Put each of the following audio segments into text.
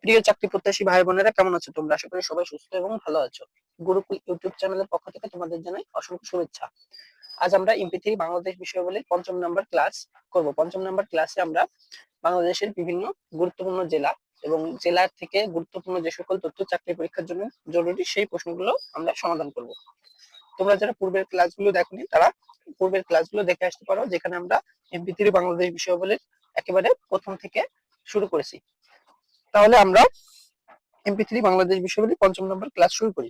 প্রিয় চাকরি প্রত্যাশী ভাই বোনেরা, কেমন আছো তোমরা? আশা করি সবাই সুস্থ এবং ভালো আছো। গুরুকুল ইউটিউব চ্যানেলের পক্ষ থেকে তোমাদের জানাই অসংখ্য শুভেচ্ছা। আজ আমরা এমপি3 বাংলাদেশ বিষয়াবলীর পঞ্চম নাম্বার ক্লাস করব। পঞ্চম নাম্বার ক্লাসে আমরা বাংলাদেশের বিভিন্ন গুরুত্বপূর্ণ জেলা এবং জেলার থেকে গুরুত্বপূর্ণ যে সকল তথ্য চাকরি পরীক্ষার জন্য জরুরি সেই প্রশ্নগুলো আমরা সমাধান করব। তোমরা যারা পূর্বের ক্লাসগুলো দেখোনি তারা পূর্বের ক্লাসগুলো দেখে আসতে পারো, যেখানে আমরা এমপি3 বাংলাদেশ বিষয়াবলীর একেবারে প্রথম থেকে শুরু করেছি। তাহলে আমরা এমপি3 বাংলাদেশ বিষয়াবলী পঞ্চম নম্বর ক্লাস শুরু করি।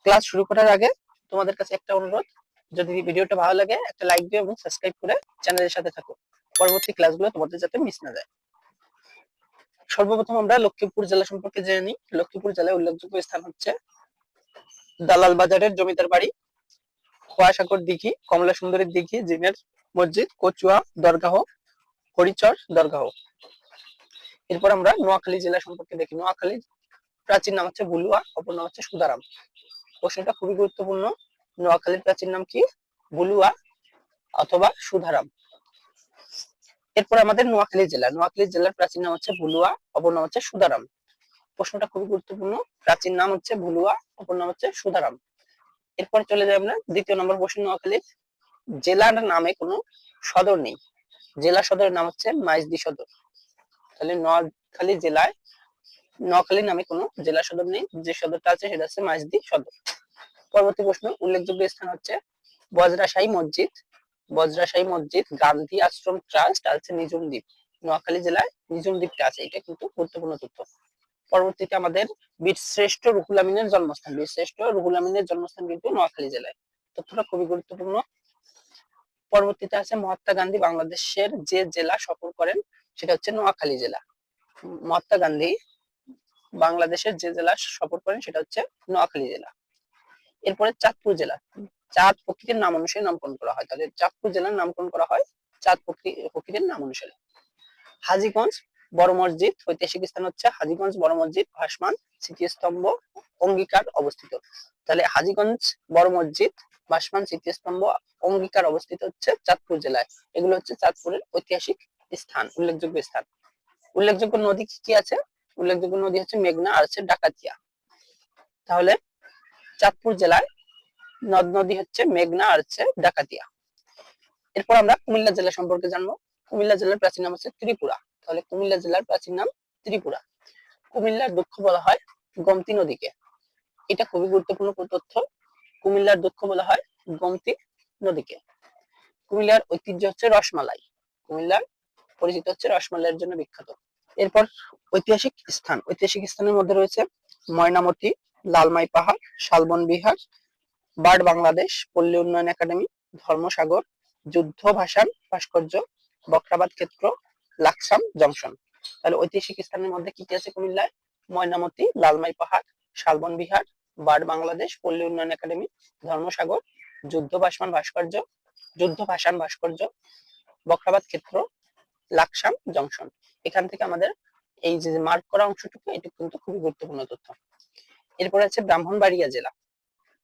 ক্লাস শুরু করার আগে তোমাদের কাছে একটা অনুরোধ, যদি ভিডিওটা ভালো লাগে একটা লাইক দিও এবং সাবস্ক্রাইব করে চ্যানেলের সাথে থাকো, পরবর্তী ক্লাসগুলো তোমাদের যাতে মিস না যায়। সর্বপ্রথম আমরা লক্ষ্মীপুর জেলা সম্পর্কে জেনে নিই। লক্ষ্মীপুর জেলায় উল্লেখযোগ্য স্থান হচ্ছে দালাল বাজারের জমিদার বাড়ি, খোয়াসাগর দিঘি, কমলা সুন্দরীর দিঘি, জিনের মসজিদ, কচুয়া দরগাহ, হরিচর দরগাহ। এরপর আমরা নোয়াখালী জেলা সম্পর্কে দেখি। নোয়াখালীর প্রাচীন নাম হচ্ছে বুলুয়া, অপর নাম হচ্ছে সুদারাম। প্রশ্নটা খুবই গুরুত্বপূর্ণ। নোয়াখালীর প্রাচীন নাম কি? বুলুয়া অথবা সুধারাম। এরপর আমাদের নোয়াখালী জেলা। নোয়াখালী জেলার প্রাচীন নাম হচ্ছে বুলুয়া, অপর নাম হচ্ছে সুধারাম। প্রশ্নটা খুবই গুরুত্বপূর্ণ। প্রাচীন নাম হচ্ছে বুলুয়া, অপর নাম হচ্ছে সুধারাম। এরপর চলে যাই আমরা দ্বিতীয় নম্বর প্রশ্ন। নোয়াখালীর জেলার নামে কোনো সদর নেই। জেলা সদরের নাম হচ্ছে মাইজদি সদর। তাহলে নোয়াখালী জেলায় নোয়াখালী নামে কোনো জেলা সদর নেই, যে সদরটা আছে সেটা হচ্ছে মাইজদি সদর। পরবর্তী প্রশ্ন। উল্লেখযোগ্য স্থান হচ্ছে বজরাশাহী মসজিদ, বজরাশাহী মসজিদ, গান্ধী আশ্রম ট্রাস্ট, আছে নিজুম দ্বীপ। নোয়াখালী জেলায় নিজুম দ্বীপটা আছে, এটা কিন্তু গুরুত্বপূর্ণ তথ্য। পরবর্তীতে আমাদের বীরশ্রেষ্ঠ রুহুল আমিনের জন্মস্থান। বীরশ্রেষ্ঠ রুহুল আমিনের জন্মস্থান কিন্তু নোয়াখালী জেলায়। তথ্যটা খুবই গুরুত্বপূর্ণ। পরবর্তীতে আছে মহাত্মা গান্ধী বাংলাদেশের যে জেলা সফর করেন সেটা হচ্ছে নোয়াখালী জেলা। মহাত্মা গান্ধী বাংলাদেশের যে জেলা সফর করেন সেটা হচ্ছে নোয়াখালী জেলা। এরপরে চাঁদপুর জেলা। চাঁদ প্রকৃতির নাম অনুসারে নামকরণ করা হয়, তাহলে চাঁদপুর জেলার নামকরণ করা হয় চাঁদ প্রকৃতির নাম অনুসারে। হাজীগঞ্জ বড় মসজিদ, ঐতিহাসিক স্থান হচ্ছে হাজীগঞ্জ বড় মসজিদ, ভাসমান স্মৃতিস্তম্ভ, অঙ্গীকার অবস্থিত। তাহলে হাজীগঞ্জ বড় মসজিদ, ভাসমান স্মৃতিস্তম্ভ, অঙ্গীকার অবস্থিত হচ্ছে চাঁদপুর জেলায়। এগুলো হচ্ছে চাঁদপুরের ঐতিহাসিক স্থান, উল্লেখযোগ্য স্থান। উল্লেখযোগ্য নদী কি কি আছে? উল্লেখযোগ্য নদী হচ্ছে মেঘনা আর হচ্ছে ডাকাতিয়া। তাহলে চাঁদপুর জেলায় নদ নদী হচ্ছে মেঘনা আর হচ্ছে ডাকাতিয়া। এরপর আমরা কুমিল্লা জেলা সম্পর্কে জানবো। কুমিল্লা জেলার প্রাচীন নাম হচ্ছে ত্রিপুরা। তাহলে কুমিল্লা জেলার প্রাচীন নাম ত্রিপুরা। কুমিল্লার দুঃখ বলা হয় গোমতী নদীকে, এটা খুবই গুরুত্বপূর্ণ তথ্য। কুমিল্লার দুঃখ বলা হয় গোমতী নদীকে। কুমিল্লার ঐতিহ্য হচ্ছে রসমালাই। কুমিল্লার পরিচিত হচ্ছে রসমালাইয়ের জন্য বিখ্যাত। এরপর ঐতিহাসিক স্থান। ঐতিহাসিক স্থানের মধ্যে রয়েছে ময়নামতি, লালমাই পাহাড়, শালবন বিহার, বার্ড বাংলাদেশ, পল্লী উন্নয়ন একাডেমি, ধর্মসাগর, যুদ্ধ ভাষার ভাস্কর্য, বকরাবাদ ক্ষেত্র, লাকসাম জংশন। তাহলে ঐতিহাসিক স্থানের মধ্যে কি কি আছে কুমিল্লায়? ময়নামতি, লালমাই পাহাড়, শালবন বিহার, বার্ড বাংলাদেশ, পল্লী উন্নয়ন একাডেমি, ধর্মসাগর, যুদ্ধ ভাষান ভাস্কর্য, বকরাবাদ ক্ষেত্র, লাকসাম জংশন। এখান থেকে আমাদের এই যে মার্ক করা অংশটুকু, এটা কিন্তু খুবই গুরুত্বপূর্ণ তথ্য। এরপরে আছে ব্রাহ্মণবাড়িয়া জেলা।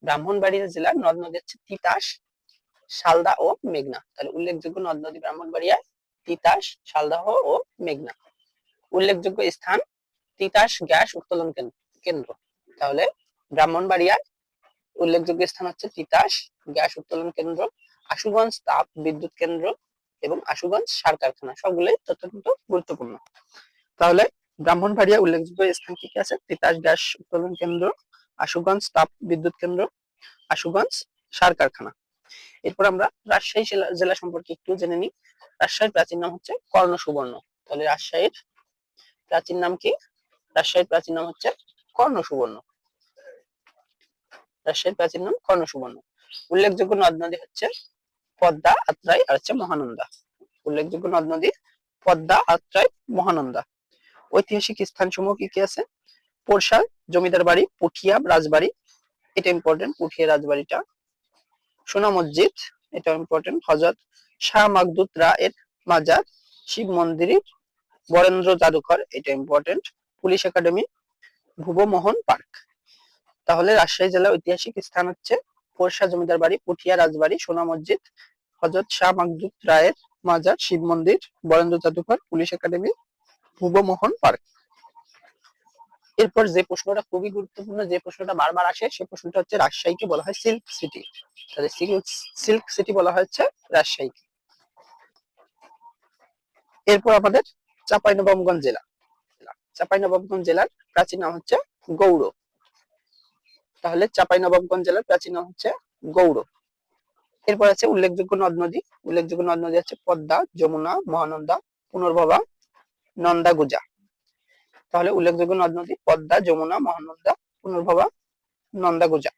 ব্রাহ্মণবাড়িয়া জেলার নদ নদী হচ্ছে তিতাস, শালদা ও মেঘনা। তাহলে উল্লেখযোগ্য নদ নদী ব্রাহ্মণবাড়িয়ায় তিতাস, শালদাহ ও মেঘনা। উল্লেখযোগ্য স্থান তিতাস গ্যাস উত্তোলন কেন্দ্র। তাহলে ব্রাহ্মণবাড়িয়ার উল্লেখযোগ্য স্থান হচ্ছে তিতাস গ্যাস উত্তোলন কেন্দ্র, আশুগঞ্জ তাপ বিদ্যুৎ কেন্দ্র এবং আশুগঞ্জ সার কারখানা। সবগুলোই তথ্য কিন্তু গুরুত্বপূর্ণ। তাহলে ব্রাহ্মণবাড়িয়া উল্লেখযোগ্য স্থান কি কি আছে? তিতাস গ্যাস উত্তোলন কেন্দ্র, আশুগঞ্জ তাপ বিদ্যুৎ কেন্দ্র, আশুগঞ্জ সার কারখানা। এরপর আমরা রাজশাহী জেলা সম্পর্কে একটু জেনে নিই। রাজশাহীর প্রাচীন নাম হচ্ছে কর্ণ সুবর্ণ। তাহলে রাজশাহীর প্রাচীন নাম কি? রাজশাহীর প্রাচীন নাম হচ্ছে কর্ণ সুবর্ণ। রাজশাহীর প্রাচীন নাম কর্ণ সুবর্ণ। উল্লেখযোগ্য নদ নদী হচ্ছে পদ্মা, আত্রাই আর হচ্ছে মহানন্দা। উল্লেখযোগ্য নদ নদী পদ্মা, আত্রাই, মহানন্দা। ঐতিহাসিক স্থান সমূহ কি কি আছে? পোরশা জমিদার বাড়ি, পুঠিয়া রাজবাড়ি, এটা ইম্পর্টেন্ট, পুঠিয়া রাজবাড়িটা। সোনা মসজিদ, এটা ইম্পর্টেন্ট। হযরত শাহ মাকদুদ এর মাজার, শিব মন্দির, বরেন্দ্র জাদুঘর, এটা important. Police academy, Bhubanmohan park. তাহলে রাজশাহী জেলার ঐতিহাসিক স্থান হচ্ছে পোরশা জমিদার বাড়ি, পুঠিয়া রাজবাড়ি, সোনা মসজিদ, হযরত শাহ মাকদুদ এর মাজার, শিব মন্দির, বরেন্দ্র জাদুঘর, পুলিশ একাডেমি, ভুবমোহন পার্ক। এরপর যে প্রশ্নটা খুবই গুরুত্বপূর্ণ, যে প্রশ্নটা বারবার আসে, সেই প্রশ্নটা হচ্ছে রাজশাহীকে বলা হয় সিল্ক সিটি। তাহলে সিল্ক সিটি বলা হচ্ছে রাজশাহী। এরপর আমাদের চাঁপাইনবাবগঞ্জ জেলা। চাঁপাইনবাবগঞ্জ জেলার প্রাচীন নাম হচ্ছে গৌড়। তাহলে চাঁপাইনবাবগঞ্জ জেলার প্রাচীন নাম হচ্ছে গৌড়। এরপর আছে উল্লেখযোগ্য নদ নদী। উল্লেখযোগ্য নদ নদী আছে পদ্মা, যমুনা, মহানন্দা, পুনর্ভবা, নন্দাগুজা। তাহলে উল্লেখযোগ্য নদ নদী পদ্মা, যমুনা, মহানন্দা, পুনর্ভবা, নন্দাগুজা।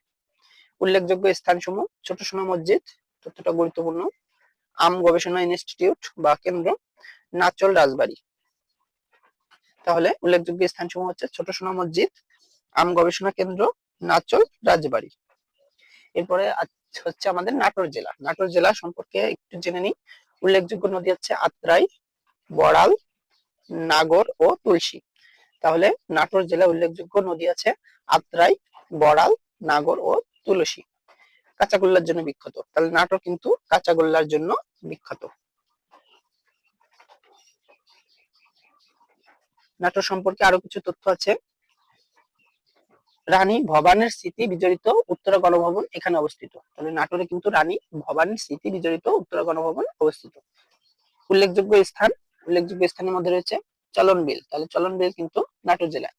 উল্লেখযোগ্য স্থানসমূহ ছোট সোনা মসজিদ, তথ্যটা গুরুত্বপূর্ণ, আম গবেষণা ইনস্টিটিউট বা কেন্দ্র, নাচল রাজবাড়ী। তাহলে উল্লেখযোগ্য স্থানসমূহ হচ্ছে ছোট সোনা মসজিদ, আম গবেষণা কেন্দ্র, নাচল রাজবাড়ী। এরপরে হচ্ছে আমাদের নাটোর জেলা। নাটোর জেলা সম্পর্কে একটু জেনে নিই। উল্লেখযোগ্য নদী হচ্ছে আত্রাই, বড়াল, নাগর ও তুলসী। তাহলে নাটোর জেলা উল্লেখযোগ্য নদী আছে আত্রাই, বড়াল, নাগর ও তুলসী। কাঁচাগোল্লার জন্য বিখ্যাত। তাহলে নাটোর কিন্তু কাঁচাগোল্লার জন্য বিখ্যাত। নাটোর সম্পর্কে আরো কিছু তথ্য আছে। রানী ভবানীর স্মৃতি বিজড়িত উত্তরা গণভবন এখানে অবস্থিত। তাহলে নাটোরে কিন্তু রানী ভবানীর স্মৃতি বিজড়িত উত্তরা গণভবন অবস্থিত। উল্লেখযোগ্য স্থান, উল্লেখযোগ্য স্থানের মধ্যে রয়েছে চলন বিল। তাহলে চলন বিল কিন্তু নাটোর জেলায়।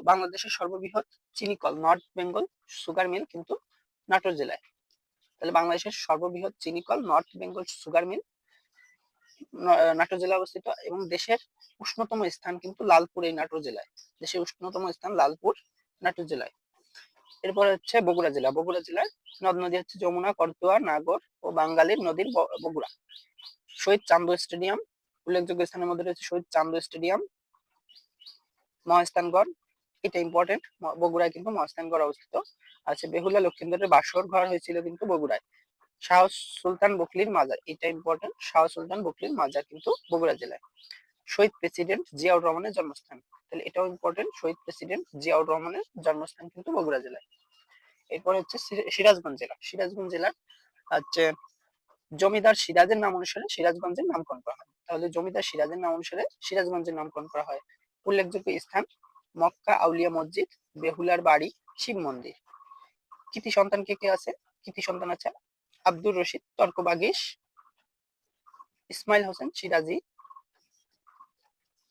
বাংলাদেশের সর্ববৃহৎ চিনিকল নর্থ বেঙ্গল সুগার মিল কিন্তু নাটোর জেলায়। তাহলে বাংলাদেশের সর্ববৃহৎ চিনিকল North Bengal sugar mill Natore জেলায় অবস্থিত। এবং দেশের উষ্ণতম স্থান কিন্তু লালপুর এই নাটোর জেলায়। দেশের উষ্ণতম স্থান লালপুর নাটোর জেলায়। এরপরে হচ্ছে বগুড়া জেলা। বগুড়া জেলার নদ নদী হচ্ছে যমুনা, করতোয়া, নাগর ও বাঙ্গালীর নদীর বগুড়া। শহীদ চান্দু স্টেডিয়াম। উল্লেখযোগ্য স্থানের মধ্যে রয়েছে শহীদ চান্দু স্টেডিয়াম, মহাস্থানগড়, এটা ইম্পর্টেন্ট, বগুড়ায় কিন্তু মহাস্থানগড় অবস্থিত আছে। বেহুলা লক্ষিন্দরের বাসর ঘর হয়েছিল কিন্তু বগুড়ায়। শাহ সুলতান বকলির মাজার, এটা ইম্পর্টেন্ট, শাহ সুলতান বকলির মাজার কিন্তু বগুড়া জেলায়। শহীদ প্রেসিডেন্ট জিয়াউর রহমানের জন্মস্থান, তাহলে এটাও ইম্পর্টেন্ট, শহীদ প্রেসিডেন্ট জিয়াউর রহমানের জন্মস্থান কিন্তু বগুড়া জেলায়। এরপর হচ্ছে সিরাজগঞ্জ জেলা। সিরাজগঞ্জ জেলার হচ্ছে জমিদার সিরাজের নাম অনুসারে সিরাজগঞ্জের নামকরণ করা হয়। তাহলে জমিদার সিরাজের নাম অনুসারে সিরাজগঞ্জের নামকরণ করা হয়। উল্লেখযোগ্য স্থান মক্কা আউলিয়া মসজিদ, বেহুলার বাড়ি, শিব মন্দির। কৃতি সন্তান কে কে আছে? কৃতি সন্তান আছে আব্দুর রশিদ তর্কবাগীশ, ইসমাইল হোসেন সিরাজি,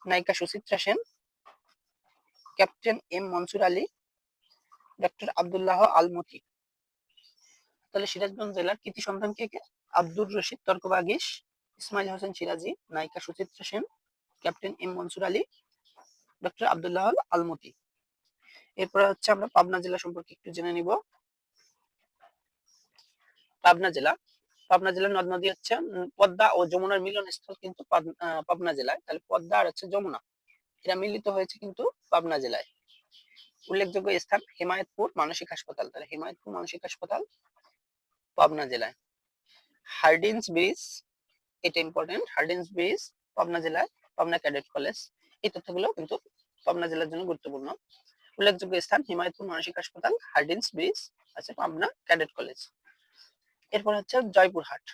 নায়িকা Suchitra Sen, captain M Mansur Ali, doctor Abdullah Almuti. তাহলে সিরাজগঞ্জ জেলার কৃতি সন্তান কে কে? আব্দুর রশিদ তর্কবাগীশ, ইসমাইল হোসেন সিরাজি, নায়িকা Suchitra Sen, captain M Mansur Ali, doctor Abdullah Almuti. এরপরে হচ্ছে আমরা পাবনা জেলা সম্পর্কে একটু জেনে নিব। পাবনা জেলা, পাবনা জেলার নদ নদী হচ্ছে পদ্মা ও যমুনার মিলনস্থল কিন্তু পাবনা জেলায়। তাহলে পদ্মা আর হচ্ছে যমুনা, এরা মিলিত হয়েছে কিন্তু পাবনা জেলায়। উল্লেখযোগ্য স্থান হিমায়তপুর মানসিক হাসপাতাল। তাহলে হিমায়তপুর মানসিক হাসপাতাল পাবনা জেলায়। হার্ডিন্স ব্রিজ, এটা ইম্পর্টেন্ট, হার্ডিন্স ব্রিজ পাবনা জেলায়। পাবনা ক্যাডেট কলেজ, এই তথ্যগুলো কিন্তু পাবনা জেলার জন্য গুরুত্বপূর্ণ। উল্লেখযোগ্য স্থান হিমায়তপুর মানসিক হাসপাতাল, হার্ডিন্স ব্রিজ আছে, পাবনা ক্যাডেট কলেজ। এরপর হচ্ছে জয়পুরহাট।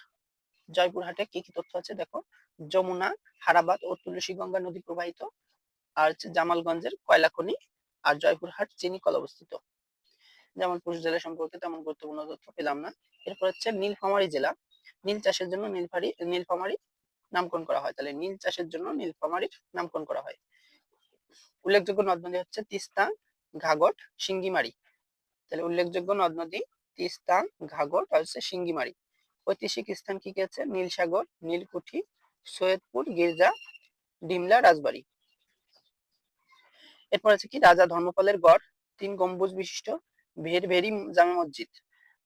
জয়পুরহাটে কি কি তথ্য আছে দেখো। যমুনা, হারাবাদ ও তুলসীগঙ্গা নদী প্রবাহিত, আর হচ্ছে জামালগঞ্জের কয়লা খনি, আর জয়পুরহাট চিনি কল অবস্থিত। জামালপুর জেলা সম্পর্কে তেমন গুরুত্বপূর্ণ তথ্য পেলাম না। এরপর হচ্ছে নীলফামারী জেলা। নীল চাষের জন্য নীলফামারী নামকরণ করা হয়। তাহলে নীল চাষের জন্য নীলফামারীর নামকরণ করা হয়। উল্লেখযোগ্য নদ নদী হচ্ছে তিস্তা, ঘাঘট, সিঙ্গিমারি। তাহলে উল্লেখযোগ্য নদ নদী তিস্তা, ঘাঘট আর হচ্ছে সিঙ্গিমারি। ঐতিহাসিক স্থান কি কি আছে? নীলসাগর, নীলকুঠি, সৈয়দপুর গির্জা, ডিমলা রাজবাড়ী। এরপর আছে কি রাজা ধর্মপালের গড়, 3 গম্বুজ বিশিষ্ট ভেরভেরি জামে মসজিদ।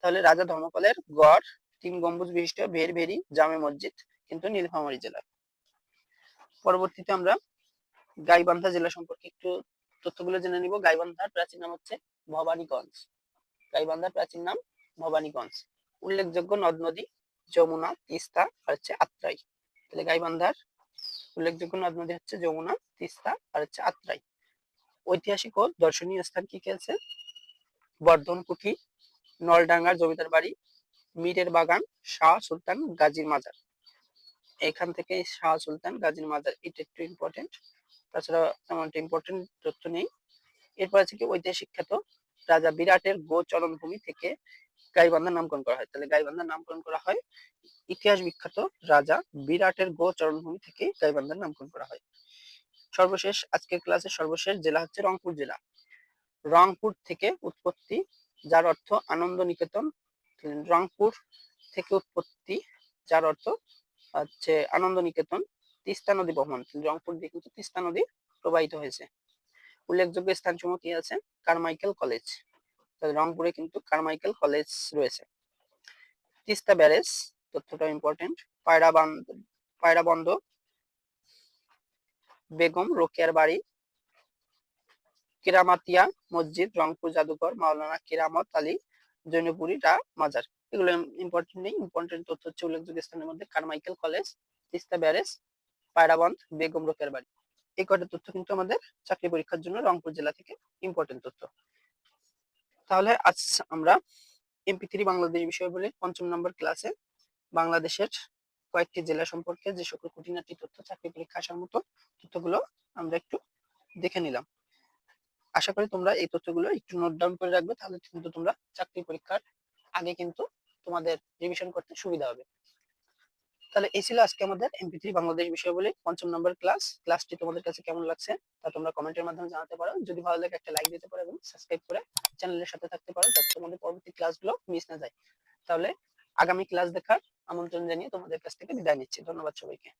তাহলে রাজা ধর্মপালের গড় 3 গম্বুজ বিশিষ্ট ভেরভেরি জামে মসজিদ কিন্তু নীলফামারী জেলা। পরবর্তীতে আমরা গাইবান্ধা জেলা সম্পর্কে একটু তথ্যগুলো জেনে নিব। গাইবান্ধার প্রাচীন নাম হচ্ছে ভবানীগঞ্জ। গাইবান্ধার প্রাচীন নাম ভবানীগঞ্জ। উল্লেখযোগ্য নদ নদী যমুনা, তিস্তা আর হচ্ছে আত্রাই। তাহলে গাইবান্ধার উল্লেখযোগ্য নদ নদী হচ্ছে যমুনা, তিস্তা আর হচ্ছে আত্রাই। ঐতিহাসিক ও দর্শনীয় স্থান কি কি আছে? বর্ধনকুঠি, নলডাঙ্গার জমিদার বাড়ি, মীরের বাগান, শাহ সুলতান গাজীর মাজার। এখান থেকে শাহ সুলতান গাজীর মাজার, এটা একটু ইম্পর্টেন্ট। তাছাড়া তেমন একটা ইম্পর্টেন্ট তথ্য নেই। এরপর আছে কি ঐতিহাসিক খ্যাত রাজা বিরাটের গোচরণ ভূমি থেকে গাইবান্ধার নামকরণ করা হয়। তাহলে গাইবান্ধার নামকরণ করা হয় ইতিহাস বিখ্যাত রাজা বিরাটের গোচরণ ভূমি থেকে গাইবান্ধার নামকরণ করা হয়। সর্বশেষ আজকের ক্লাসের সর্বশেষ জেলা হচ্ছে রংপুর জেলা। রংপুর থেকে উৎপত্তি, যার অর্থ আনন্দ নিকেতন। রংপুর থেকে উৎপত্তি, যার অর্থ হচ্ছে আনন্দ নিকেতন। তিস্তা নদী বহমান, রংপুর দিয়ে কিন্তু তিস্তা নদী প্রবাহিত হয়েছে। উল্লেখযোগ্য স্থানসমূহ কি আছে? কারমাইকেল কলেজ, রংপুরে কিন্তু কারমাইকেল কলেজ রয়েছে। তিস্তা ব্যারেজ, তথ্যটা ইম্পর্টেন্ট। পায়রা বন্ধ, বেগম রোকেয়ার বাড়ি, কেরামাতিয়া মসজিদ, রংপুর জাদুঘর, মাওলানা কেরামত আলী জৈনপুরী মাজার। এগুলো ইম্পর্টেন্ট নেই। ইম্পর্টেন্ট তথ্য হচ্ছে উল্লেখযোগ্য স্থানের মধ্যে Carmichael college, Teesta barrage, Payrabandh, Begum রোকেয়ার বাড়ি। এই কয়টা তথ্য কিন্তু আমাদের চাকরি পরীক্ষার জন্য রংপুর জেলা থেকে ইম্পর্টেন্ট তথ্য। তাহলে আজ আমরা MP3 বাংলাদেশ বিষয়গুলির ৫ম নম্বর ক্লাসে বাংলাদেশের কয়েকটি জেলা সম্পর্কে যে সকল খুঁটিনাটি তথ্য চাকরি পরীক্ষা আসার মতো তথ্যগুলো আমরা একটু দেখে নিলাম। আশা করি তোমরা এই তথ্যগুলো একটু নোট ডাউন করে রাখবে, তাহলে কিন্তু তোমরা চাকরি পরীক্ষার আগে কিন্তু তোমাদের রিভিশন করতে সুবিধা হবে। তাহলে এই ছিল আজকে আমাদের MP3 বাংলাদেশ বিষয়গুলি ৫ম নম্বর ক্লাস। ক্লাসটি তোমাদের কাছে কেমন লাগছে তা তোমরা কমেন্টের মাধ্যমে জানাতে পারো। যদি ভালো লাগে একটা লাইক দিতে পারো এবং সাবস্ক্রাইব করে চ্যানেলের সাথে থাকতে পারো, যাতে তোমাদের পরবর্তী ক্লাসগুলো মিস না যায়। তাহলে আগামী ক্লাস দেখার আমন্ত্রণ জানিয়ে তোমাদের কাছ থেকে বিদায় নিচ্ছি। ধন্যবাদ সবাইকে।